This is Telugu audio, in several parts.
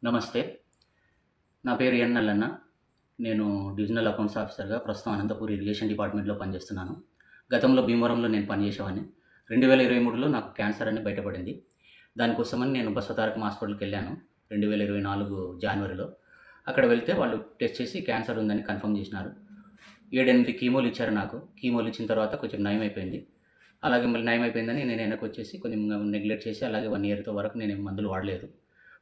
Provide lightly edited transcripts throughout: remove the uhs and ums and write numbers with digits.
నమస్తే. నా పేరు ఎన్ నల్లన్న. నేను డివిజనల్ అకౌంట్స్ ఆఫీసర్‌గా ప్రస్తుతం అనంతపూర్ ఇరిగేషన్ డిపార్ట్మెంట్‌లో పనిచేస్తున్నాను. గతంలో భీమవరంలో నేను పనిచేసేవాడిని. 2023లో నాకు క్యాన్సర్ అని బయటపడింది. దానికోసమని నేను బసవతారకం హాస్పిటల్‌కెళ్ళాను. 2024 జాన్వరిలో. అక్కడ వెళ్తే వాళ్ళు టెస్ట్ చేసి క్యాన్సర్ ఉందని కన్ఫర్మ్ చేసినారు. 7, 8 కీమోలు ఇచ్చారు నాకు. కీమోలు ఇచ్చిన తర్వాత కొంచెం నయమైపోయింది. అలాగే మళ్ళీ నయమైపోయిందని నేను వెనక్కొచ్చేసి కొంచెం నెగ్లెక్ట్ చేసి అలాగే 1 ఇయర్‌తో వరకు నేనేం మందులు వాడలేదు.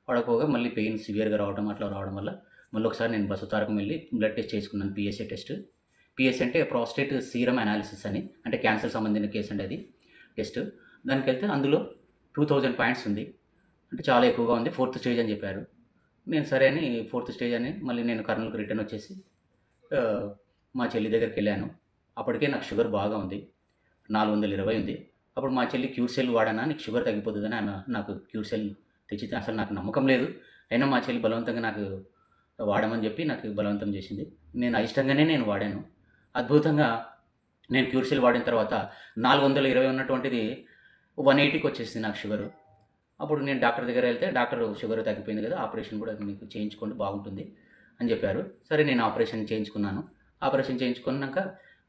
వాడకపోగా మళ్ళీ పెయిన్ సివియర్‌గా రావడం అట్లా రావడం వల్ల మళ్ళొకసారి నేను బసవతారకం వెళ్ళి బ్లడ్ టెస్ట్ చేసుకున్నాను, పీఎస్ఏ టెస్ట్. పీఎస్ఏ అంటే ప్రోస్టేట్ సీరమ్ అనాలిసిస్ అని. అంటే క్యాన్సర్ సంబంధించిన కేస్ అండి అది టెస్ట్. దానికెళ్తే అందులో 2000 పాయింట్స్ ఉంది. అంటే చాలా ఎక్కువగా ఉంది. ఫోర్త్ స్టేజ్ అని చెప్పారు. నేను సరే అని ఫోర్త్ స్టేజ్ అని మళ్ళీ నేను కర్నూలుకి రిటర్న్ వచ్చేసి మా చెల్లి దగ్గరికెళ్ళాను. అప్పటికే నాకు షుగర్ బాగా ఉంది. 420 ఉంది. అప్పుడు మా చెల్లి క్యూర్సెల్ వాడనా నీకు షుగర్ తగ్గిపోతుందని ఆమె నాకు క్యూర్సెల్ తెచ్చితే అసలు నాకు నమ్మకం లేదు. అయినా మా చెల్లి బలవంతంగా నాకు వాడమని చెప్పి నాకు బలవంతం చేసింది. నేను అయిష్టంగానే నేను వాడాను. అద్భుతంగా నేను క్యూర్సెల్ వాడిన తర్వాత 420 ఉన్నటువంటిది 180కి వచ్చేసింది నాకు షుగరు. అప్పుడు నేను డాక్టర్ దగ్గర వెళ్తే డాక్టరు షుగర్ తగ్గిపోయింది కదా, ఆపరేషన్ కూడా మీకు చేయించుకోండి బాగుంటుంది అని చెప్పారు. సరే నేను ఆపరేషన్ చేయించుకున్నాను. ఆపరేషన్ చేయించుకున్నాక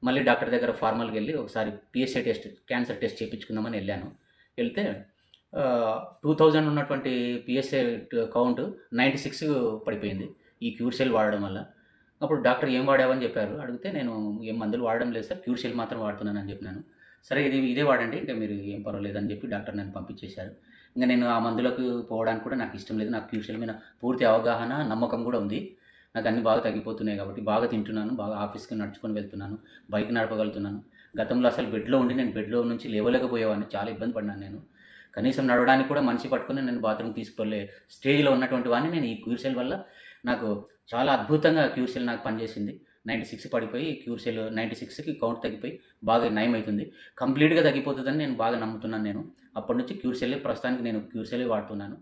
మళ్ళీ డాక్టర్ దగ్గర ఫార్మల్‌గా వెళ్ళి ఒకసారి పీఎస్ఏ టెస్ట్, క్యాన్సర్ టెస్ట్ చేయించుకుందామని వెళ్ళాను. వెళ్తే 2000 ఉన్నటువంటి పీఎస్ఏ కౌంట్ 96 పడిపోయింది ఈ క్యూర్సెల్ వాడడం వల్ల. అప్పుడు డాక్టర్ ఏం వాడావని చెప్పారు. అడిగితే నేను ఏం మందులు వాడడం లేదు సార్, క్యూర్సెల్ మాత్రం వాడుతున్నానని చెప్పినాను. సరే ఇదే వాడండి, ఇంకా మీరు ఏం పర్వాలేదని చెప్పి డాక్టర్ నన్ను పంపించేశారు. ఇంక నేను ఆ మందులకు పోవడానికి కూడా నాకు ఇష్టం లేదు. నాకు క్యూర్సెల్ మీద పూర్తి అవగాహన, నమ్మకం కూడా ఉంది. నాకు అన్నీ బాగా తగ్గిపోతున్నాయి కాబట్టి బాగా తింటున్నాను, బాగా ఆఫీస్‌కి నడుచుకొని వెళ్తున్నాను, బైక్ నడపగలుగుతున్నాను. గతంలో అసలు బెడ్‌లో ఉండి నేను బెడ్‌లో నుంచి లేవలేకపోయేవాడిని. చాలా ఇబ్బంది పడినాను నేను. కనీసం నడవడానికి కూడా మనిషి పట్టుకొని నన్ను బాత్రూమ్‌కి తీసుకెళ్ళే స్టేజ్‌లో ఉన్నటువంటి వాడిని నేను ఈ క్యూర్సెల్ వల్ల నాకు చాలా అద్భుతంగా క్యూర్సెల్ నాకు పనిచేసింది. 96 పడిపోయి క్యూర్సెల్ 96కి కౌంట్ తగ్గిపోయి బాగా నయమైతుంది. కంప్లీట్‌గా తగ్గిపోతుందని నేను బాగా నమ్ముతున్నాను నేను. అప్పటి నుంచి క్యూర్సెల్లే ప్రస్తుతానికి నేను క్యూర్సెల్లే వాడుతున్నాను.